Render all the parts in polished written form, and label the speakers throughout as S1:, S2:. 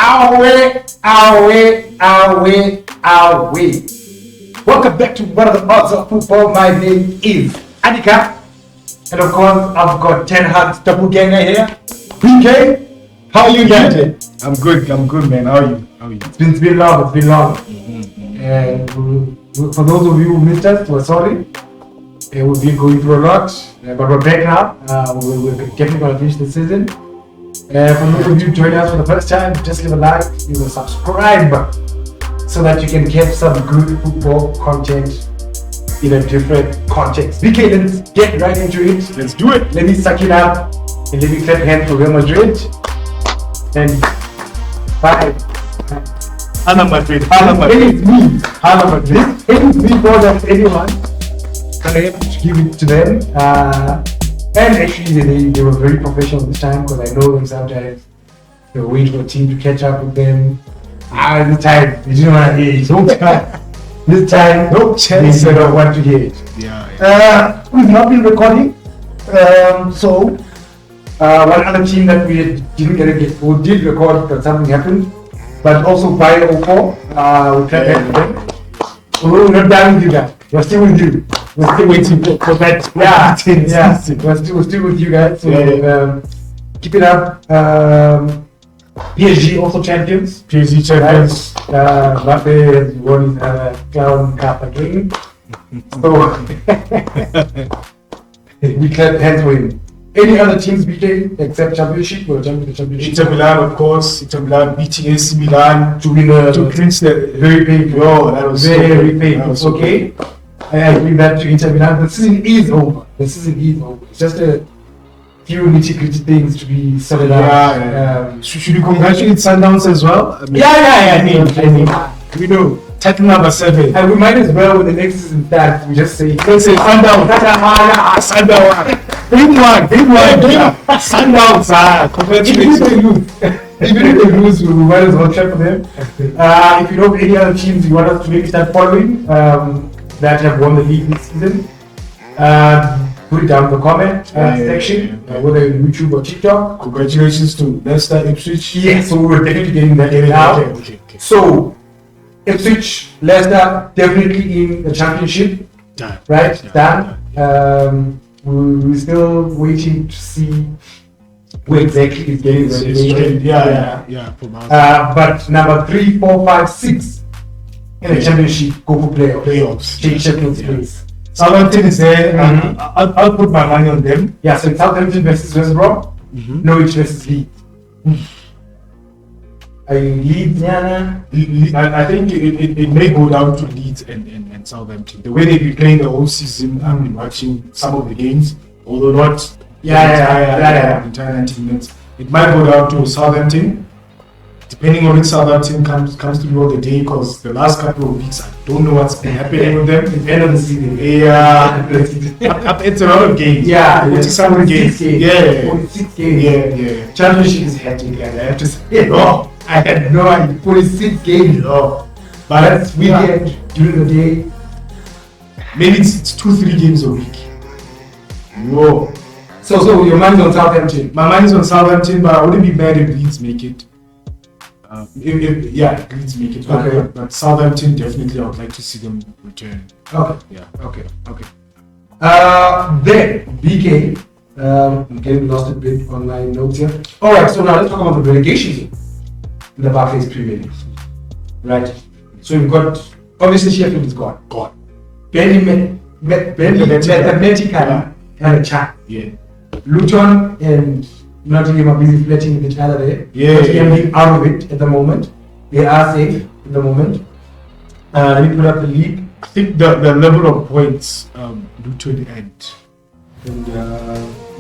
S1: Away. Welcome back to What Are the Odds of Football. My name is Adika. And of course, I've got 10 Hearts doppelganger here. BK, how are you doing?
S2: I'm good, man. How are you?
S1: It's been long. And for those of you who missed us, we're sorry. We've been going through a lot, but we're back now. We're definitely going to finish the season. For those of you joining us for the first time, just leave a like, leave a subscribe, so that you can get some good football content in a different context. BK, let's get right into it.
S2: Let's do it.
S1: Let me suck it up and let me clap hands for Real Madrid. And 5.
S2: Hala Madrid.
S1: It's me more than anyone. So I have to give it to them. And actually, they were very professional this time, because I know them sometimes. They were waiting for a team to catch up with them. This time, they didn't want to hear it. This time,
S2: no chance.
S1: They don't want to hear it.
S2: Yeah.
S1: We've not been recording. So, one other team that we didn't we did record, but something happened. But also by 04, we can't have them. We're not done with you guys. We're still with you. We're still waiting for that. Yeah. We're still with you guys. So keep it up. PSG also champions. Mbappe has won his clown cup again. So we clap hands for him. Any other teams BK except championship or championship?
S2: Inter Milan, of course. Inter Milan beating AC Milan
S1: to win
S2: to clinch the
S1: very painful.
S2: Oh, that was
S1: very painful. Okay. I agree that to Inter Milan. The season is over. It's just a few nitty-gritty things to be sorted out.
S2: Should we congratulate Sundowns as well?
S1: I mean,
S2: we know. Title number 7.
S1: And we might as well, when the next season starts, we just say
S2: Sundowns. Sundowns. Big one. Sundowns. Congratulations.
S1: Even if they lose, we might as well check for them. If you know any other teams you want us to maybe start following that have won the league this season, put it down in the comment section, whether in YouTube or TikTok.
S2: Congratulations to Leicester, Ipswich.
S1: Yes, so we're definitely getting that now.
S2: Okay.
S1: So, Ipswich, Leicester, definitely in the championship.
S2: Done.
S1: Right? Done. We're still waiting to see where exactly it's getting relegated. But number 3, 4, 5, 6 in the championship go for playoffs. Take Champions place.
S2: Southampton is there. I'll put my money on them.
S1: Yeah, so Southampton versus West Brom, Norwich versus Leeds. Leeds,
S2: I think it may go down to Leeds and Southampton. The way they've been playing the whole season, I've been watching some of the games, although not the entire 90 minutes. It might go down to Southampton, depending on which Southampton comes through the day, because the last couple of weeks I don't know what's been happening with them.
S1: It's the end of the season.
S2: It's a lot of games.
S1: 47 games.
S2: 46
S1: games.
S2: Yeah.
S1: Championship is hectic, and I have to say, I had no idea. 46 games. But that's weekend during the day.
S2: Maybe it's 2-3 games a week. Whoa.
S1: So your money's on Southampton.
S2: My money's on Southampton, but I wouldn't be mad if Leeds make it. Leeds make it.
S1: Okay.
S2: But Southampton, definitely, I would like to see them return.
S1: Okay. Then BK, I'm getting lost a bit on my notes here. All right. So now let's talk about the relegation team in the Barclays Premier League. Right. So we've got, obviously Sheffield is gone. Mathematically have a chat.
S2: Yeah.
S1: Luton and Nottingham are busy flirting with each other there. Nottingham being out of it at the moment. They are safe at the moment. Let me put up the league.
S2: I think the level of points Luton and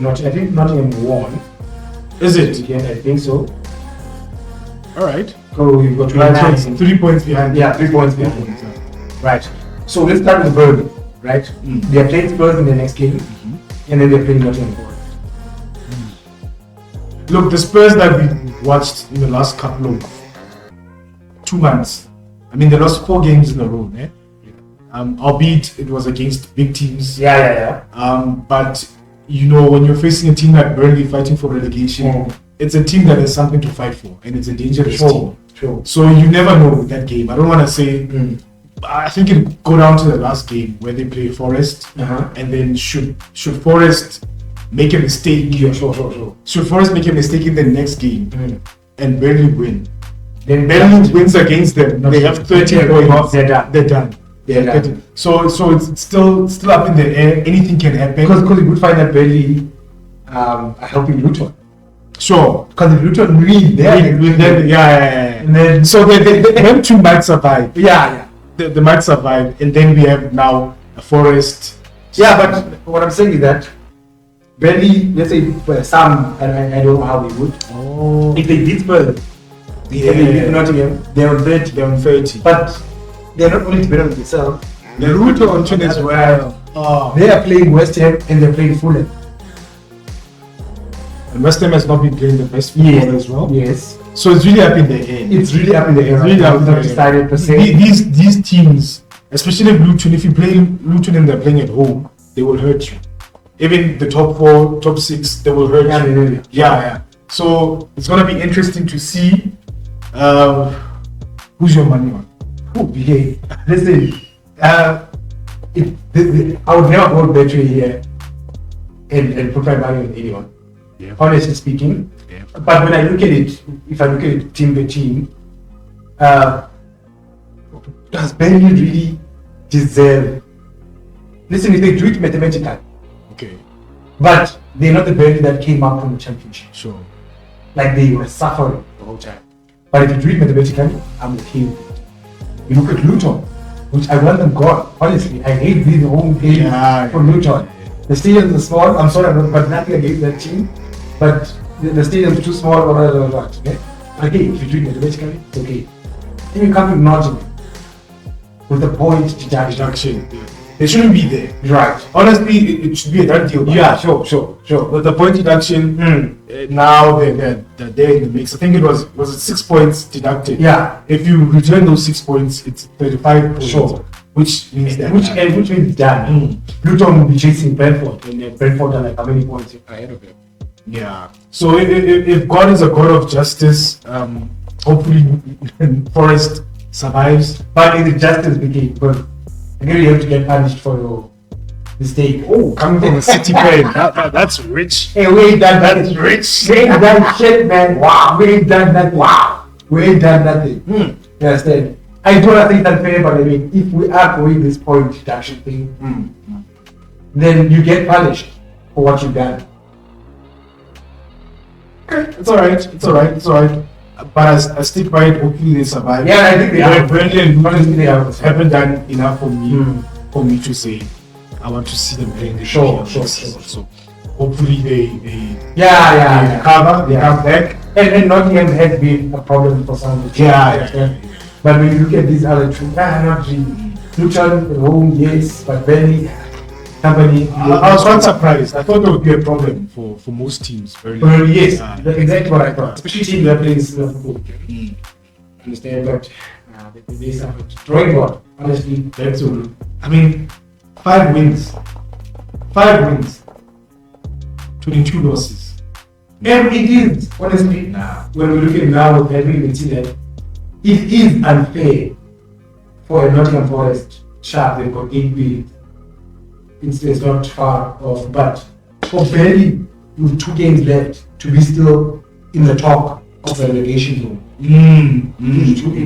S1: I think Nottingham won.
S2: Is it?
S1: Again, I think so.
S2: Alright.
S1: So we've got 29.
S2: 3 points behind.
S1: Yeah, 3 points behind. Right. So let's start with Burnley. Right? They are playing Spurs in the next game, and then they're playing Nottingham Forest.
S2: Look, the Spurs that we watched in the last couple of 2 months, I mean, they lost 4 games in a row, albeit it was against big teams.
S1: Yeah.
S2: But you know, when you're facing a team like Burnley fighting for relegation, it's a team that has something to fight for, and it's a dangerous team.
S1: Sure.
S2: So you never know with that game. I don't want to say. I think it go down to the last game where they play Forest, and then should Forest make a mistake?
S1: Sure.
S2: Should Forest make a mistake in the next game and Burnley win?
S1: Then
S2: Burnley wins against them. They have 30 points.
S1: They're done.
S2: So it's still up in the air. Anything can happen.
S1: Because you would find that Burnley are helping Luton.
S2: Sure.
S1: Because if Luton win,
S2: and then so them two might survive. They might survive, and then we have now a Forest.
S1: Yeah, but what I'm saying is that Burnley, let's say for some, and I don't know how they would. If they beat Spurs, they beat Nottingham, they're on 30.
S2: They're on 30.
S1: But they're not only dependent on themselves.
S2: The route on Tune as well.
S1: They are playing West Ham and they're playing Fulham.
S2: And West Ham has not been playing the best football as well.
S1: Yes.
S2: So it's really up in the air.
S1: It's really up in the air.
S2: Really up in the air.
S1: Decided per se.
S2: These teams, especially Luton, if you play Luton and they're playing at home, they will hurt you. Even the top 4, top 6, they will hurt you.
S1: Really.
S2: Yeah. So it's gonna be interesting to see who's your money on.
S1: Listen, I would never hold battery here and put my money on anyone.
S2: Yeah.
S1: Honestly speaking.
S2: Yeah.
S1: But when I look at it, if I look at it team by team, does Burnley really deserve? Listen, if they do it mathematically,
S2: okay,
S1: but they're not the Burnley that came up from the championship.
S2: sure.
S1: Like they were suffering the whole time. But if you do it mathematically, I'm okay with it. You look at Luton, which I want them gone. Honestly, I hate being the home game for Luton. The stadiums are small. I'm sorry, but nothing against that team. But the stadiums are too small or whatever. Okay? Okay, if you do it mathematically, it's okay. Then you come to Nottingham with the point deduction.
S2: They shouldn't be there.
S1: Right.
S2: Honestly, it should be a done deal.
S1: Yeah, sure.
S2: But the point deduction, now they're there in the mix. I think it was it 6 points deducted.
S1: Yeah.
S2: If you return those 6 points, it's 35 points.
S1: Sure.
S2: Which means that
S1: which means it's done. Luton will be chasing Brentford, and Brentford are like how many points ahead of them.
S2: Yeah. So if God is a God of justice, hopefully Forest survives.
S1: But it is justice became because again you have to get punished for your mistake.
S2: Oh, coming from a City fan, that's rich.
S1: Hey, we ain't done
S2: That
S1: nothing.
S2: is rich.
S1: We ain't done shit, man. Wow. We ain't done nothing. Wow. We ain't done nothing. You understand? I don't think that's fair, but I mean, if we are going this point deduction thing, then you get punished for what you've done.
S2: Okay, it's alright. But I stick by it. Hopefully they survive.
S1: Yeah, I think they are.
S2: Burnley and Luton haven't done enough for me to say I want to see them playing the
S1: Sure.
S2: So hopefully they
S1: Yeah.
S2: they come back.
S1: And Nottingham has been a problem for some of the teams.
S2: Yeah.
S1: But when you look at these other two, not really. Luton, home, yes, but Burnley, company.
S2: I was quite surprised. I thought there would be a problem for most teams.
S1: Yes, that's exactly what I thought. Especially teams that play similar football. Understand? But they suffered. Drawing board, honestly.
S2: That's all. I mean, 5 wins, 22 losses.
S1: And it is, honestly, when we look at it now with Henry, we see that it is unfair for a Nottingham Forest sharp. They've got 8 wins. It's not far off, but for Burnley with 2 games left to be still in the top of the relegation zone.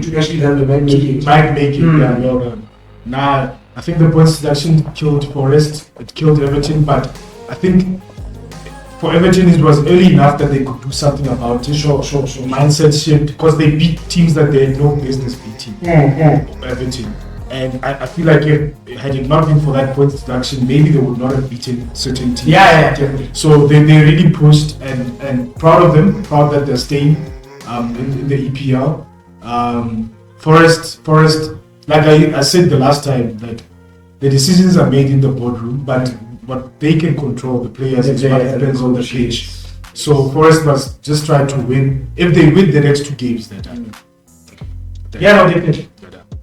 S1: To actually have the man make it.
S2: Might make it, well done. Nah, I think the points deduction killed Forest, it killed Everton, but I think for Everton it was early enough that they could do something about it. Sure. Mindset shift, because they beat teams that they had no business beating. Everton. And I feel like if had it not been for that points deduction, maybe they would not have beaten certain teams.
S1: Yeah, definitely.
S2: So they really pushed, and proud of them, proud that they're staying in the EPL. Forest, like I said the last time, that the decisions are made in the boardroom, but what they can control, the players, is what happens on the pitch. So Forest must just try to win. If they win the next 2 games, they're done.
S1: Definitely.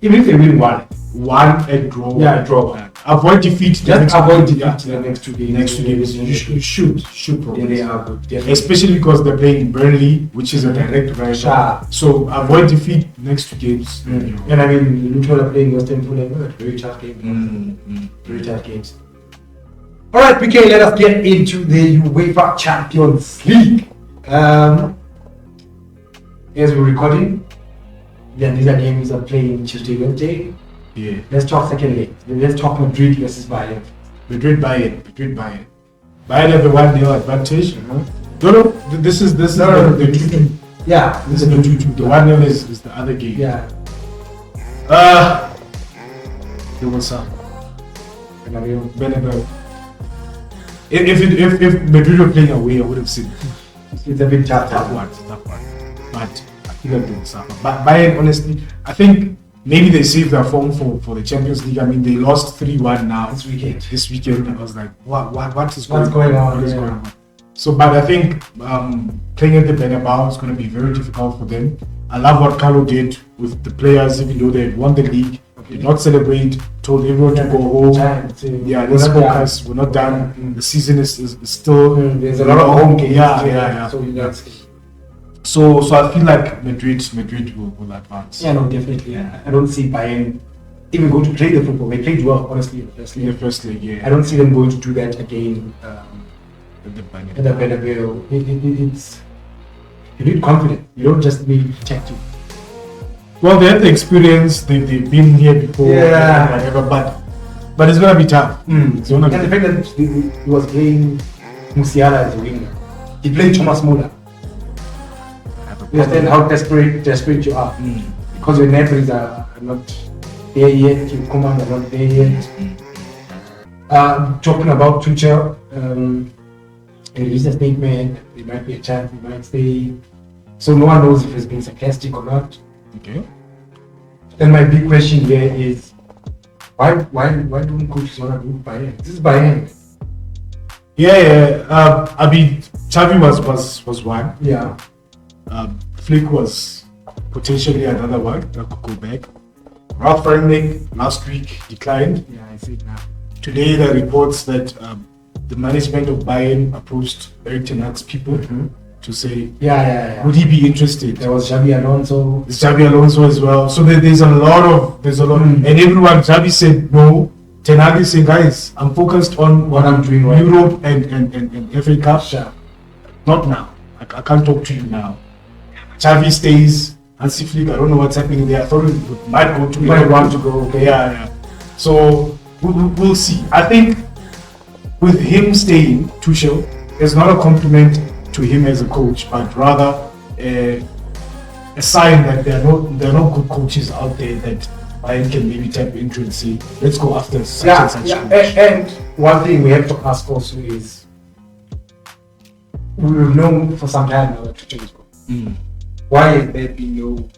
S1: Even if they win one
S2: and draw.
S1: Yeah, draw.
S2: avoid defeat.
S1: Just avoid defeat the next two games.
S2: Next 2 games, you should probably.
S1: Yeah, they are good. Definitely.
S2: Especially because they're playing Burnley, which is a direct rival.
S1: Sure.
S2: So avoid defeat next 2 games. You know.
S1: And I mean, Luton are playing West Ham Fulham. Very tough game. Very tough games. All right, PK, let us get into the UEFA Champions League. As we're recording, these are games are playing Tuesday, Wednesday.
S2: Yeah.
S1: Let's talk second leg. Let's talk Madrid versus Bayern.
S2: Madrid Bayern. Bayern have a 1-0 advantage. No, this is the 2-2.
S1: Yeah,
S2: This is the 2-2. The 1-0 is the other game.
S1: yeah.
S2: It was
S1: Bernabeu.
S2: If Madrid were playing away, I would have said
S1: It's a bit tough.
S2: that one. But I think that they will suffer. But Bayern, honestly, I think maybe they saved their form for the Champions League. I mean, they lost 3-1 now
S1: This weekend.
S2: This weekend, I was like, what is
S1: What's
S2: going
S1: going on?
S2: What is
S1: Yeah.
S2: going on? So, but I think playing at the Bernabeu is going to be very difficult for them. I love what Carlo did with the players, even though they had won the league. Did not celebrate, told everyone to go home. Yeah, let's focus. We're not done. The season is still.
S1: There's a lot of home games.
S2: Yeah.
S1: So that's.
S2: So I feel like Madrid will advance.
S1: Yeah, no, definitely. Yeah. I don't see Bayern even going to play the football. They played well, honestly.
S2: In the first league, yeah.
S1: I don't see them going to do that again
S2: At the
S1: at the Bernabeu. It's you need confidence. You don't just need tactic.
S2: Well, they have the experience. They've been here before.
S1: Yeah.
S2: Whatever, but it's gonna be tough. It's gonna
S1: And the fact that he was playing Musiala as a winger, he played Thomas Muller. You understand how desperate you are because your neighbors are not there yet. Your command are not there yet. Talking about Tuchel, he released a statement. There might be a chance he might stay. So no one knows if he's being sarcastic or not.
S2: Okay.
S1: Then my big question here is, why don't coaches want to do Bayern? This is Bayern.
S2: Yeah. I mean, Xavi was one.
S1: Yeah.
S2: Flick was potentially another one that could go back. Ralph Rangnick last week declined.
S1: Yeah, I see it now.
S2: Today there are reports that the management of Bayern approached Erik ten Hag's people to say,
S1: Yeah.
S2: would he be interested?
S1: There was Xabi Alonso.
S2: There's Xabi Alonso as well. So there's a lot, and everyone. Xavi said no. Ten Hag is saying, guys, I'm focused on
S1: What I'm doing right
S2: Europe and FA Cup.
S1: Sure.
S2: Not now. I can't talk to you now. Xavi stays. Hansi Flick, I don't know what's happening there. I thought it might go to.
S1: Might want to go. Okay.
S2: Yeah. So we'll see. I think with him staying, Tuchel, it's not a compliment to him as a coach, but rather a sign that there are no good coaches out there that Bayern can maybe tap into and say, let's go after such and such.
S1: And one thing we have to ask also is, we've known for some time now that Tuchel is good. Why has there been no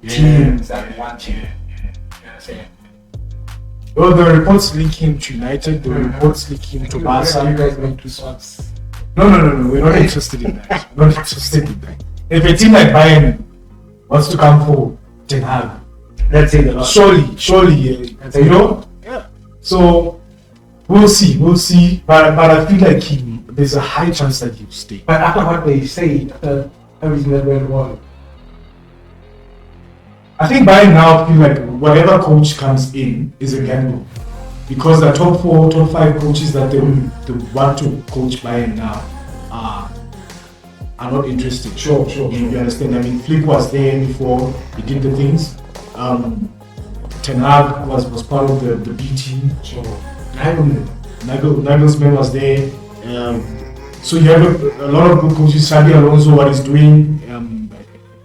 S1: teams that want him?
S2: Well, the reports link him to United, the reports link him to
S1: You
S2: Barca.
S1: guys make two swaps.
S2: No, we're not interested in that. We're not interested in that. If a team like Bayern wants to come for Ten Hag,
S1: Let's say the last.
S2: surely, yeah, you know? Yeah. So, we'll see. But I feel like there's a high chance that he'll stay.
S1: But after what they say, after everything that went wrong,
S2: I think Bayern now feel like whatever coach comes in is a gamble. Because the top 4, top 5 coaches that they want to coach Bayern now are not interested.
S1: Sure.
S2: You understand? I mean, Flick was there before, he did the things. Ten Hag was part of the B team.
S1: Sure.
S2: Nagelsmann was there. So you have a lot of good coaches. Xabi Alonso, what he's doing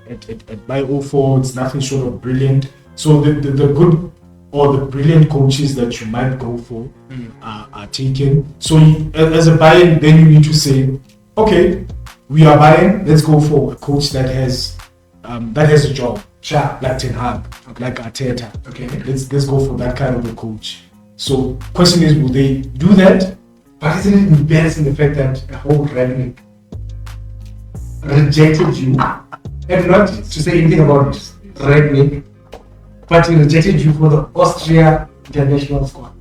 S2: at by 04, it's nothing short of brilliant. So the good or the brilliant coaches that you might go for are taken. So as a Bayern, then you need to say, okay, we are Bayern. Let's go for a coach that has a job.
S1: Sure.
S2: Like Ten Hag, like Arteta.
S1: Okay.
S2: Let's go for that kind of a coach. So question is, will they do that?
S1: But isn't it embarrassing the fact that the whole Rangnick rejected you, and not to say anything about Rangnick, but he rejected you for the Austria international squad?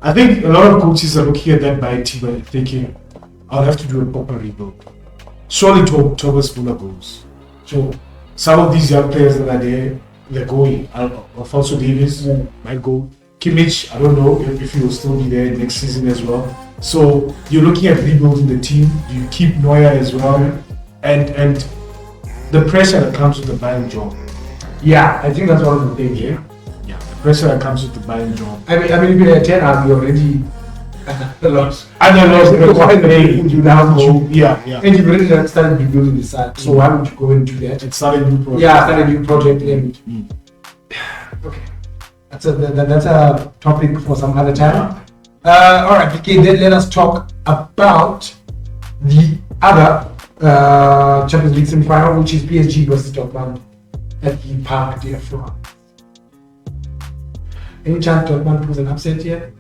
S2: I think a lot of coaches are looking at that by team and thinking, I'll have to do a proper rebuild. Surely Thomas Muller goes. So some of these young players that are there, they're going. Alfonso Davies might go. Kimmich, I don't know if he will still be there next season as well. So you're looking at rebuilding the team. You keep Neuer as well, and the pressure that comes with the Bayern job.
S1: Yeah, I think that's one of the things. Yeah.
S2: Yeah, the pressure that comes with the Bayern job.
S1: I mean, if you're a 10, you're already lost.
S2: And then
S1: Why you now go?
S2: Yeah.
S1: And you've already started rebuilding the side. So why would you go into that?
S2: And start a new project.
S1: Yeah, start a new project. And okay, that's a topic for some other time. All right, okay. Then let us talk about the other Champions League semi-final, which is PSG versus Dortmund at the Parc des Princes. Any chance Dortmund pulls an upset here?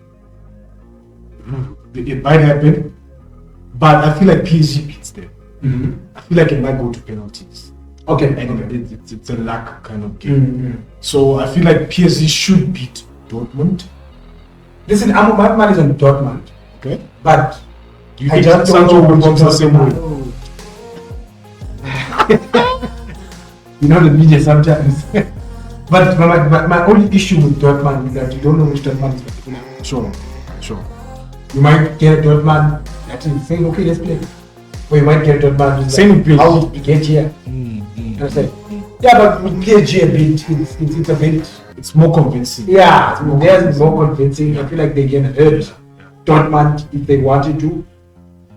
S2: It might happen, but I feel like PSG beats them. I feel like it might go to penalties.
S1: Okay.
S2: And it's a luck kind of game. So I feel like PSG should beat Dortmund.
S1: Listen, my man is on Dortmund.
S2: Okay.
S1: But
S2: You
S1: I
S2: think
S1: just don't
S2: Sancho
S1: know
S2: will
S1: which
S2: box the same way?
S1: You know the media sometimes. But my only issue with Dortmund is that you don't know which Dortmund is particular.
S2: Sure.
S1: You might get a Dortmund that is saying, okay, let's play. Or you might get a Dortmund who's
S2: Same
S1: like,
S2: with PSG.
S1: how did we get here? Understand? Yeah, but with PSG a bit, it's a bit.
S2: It's more convincing.
S1: Yeah, theirs more convincing. I feel like they can hurt Dortmund if they wanted to.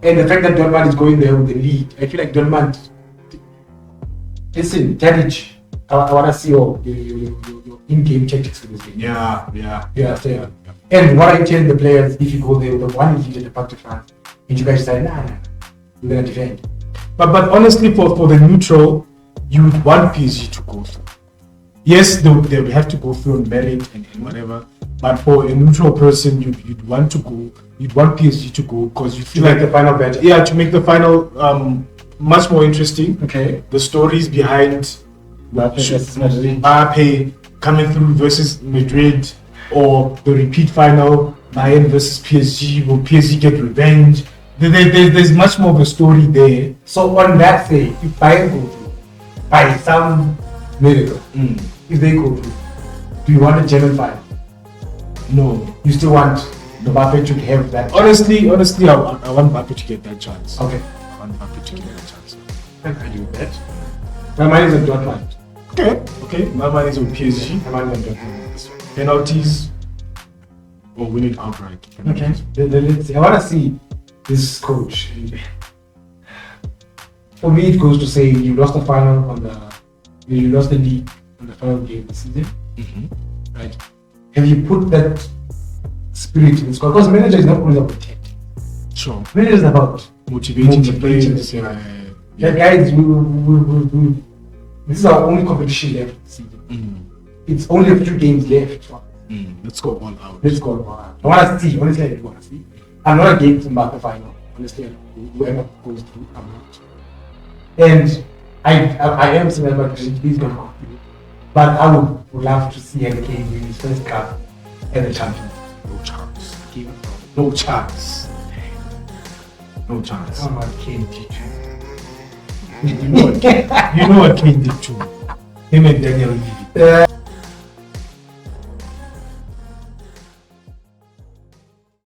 S1: And the fact that Dortmund is going there with the lead, I feel like Dortmund. Listen, Tadic, I want to see your in-game tactics for this game.
S2: Yeah.
S1: You understand? And what I tell the players, if you go there with the one lead at the Parc des Princes, and you guys say, nah, we're going to defend.
S2: But honestly, for the neutral, you would want PSG to go through. Yes, they would have to go through on merit and whatever. But for a neutral person, you'd want to go. You'd want PSG to go because you feel
S1: To
S2: like
S1: make the final better.
S2: Yeah, to make the final much more interesting.
S1: Okay.
S2: The stories behind Mbappe coming through versus Madrid, or the repeat final, Bayern versus PSG. Will PSG get revenge? There's much more of a story there.
S1: So on that day, if Bayern go through, by some miracle, if they go through, do you want a German final?
S2: No.
S1: You still want Mbappe to have that?
S2: Honestly, I want Mbappe to get that chance.
S1: Okay.
S2: I want Mbappe to get that chance.
S1: I agree with that. My mind is on Dortmund.
S2: Okay. My mind is on PSG.
S1: My mind is on Dortmund.
S2: Penalties or win it outright.
S1: Okay. Let's see. I want to see this coach. For me, it goes to say you lost the final you lost the league on the final game of the season. Right? Have you put that spirit in the squad? Because manager is not only about tech.
S2: Sure.
S1: Manager is about
S2: Motivating the players.
S1: Yeah, guys, this is our only competition left this season. It's only a few games left.
S2: Let's go all out.
S1: Let's go all out. I want to see. Honestly, I want to see. I'm not against Mbappe final. Honestly, whoever goes through, I'm not. And I am saying that he's going to go through. But I would love to see Harry Kane win his first cup as a champion.
S2: No chance. No chance. No chance.
S1: Come on, Kane did
S2: You know what Kane did too. Him and Daniel Levy.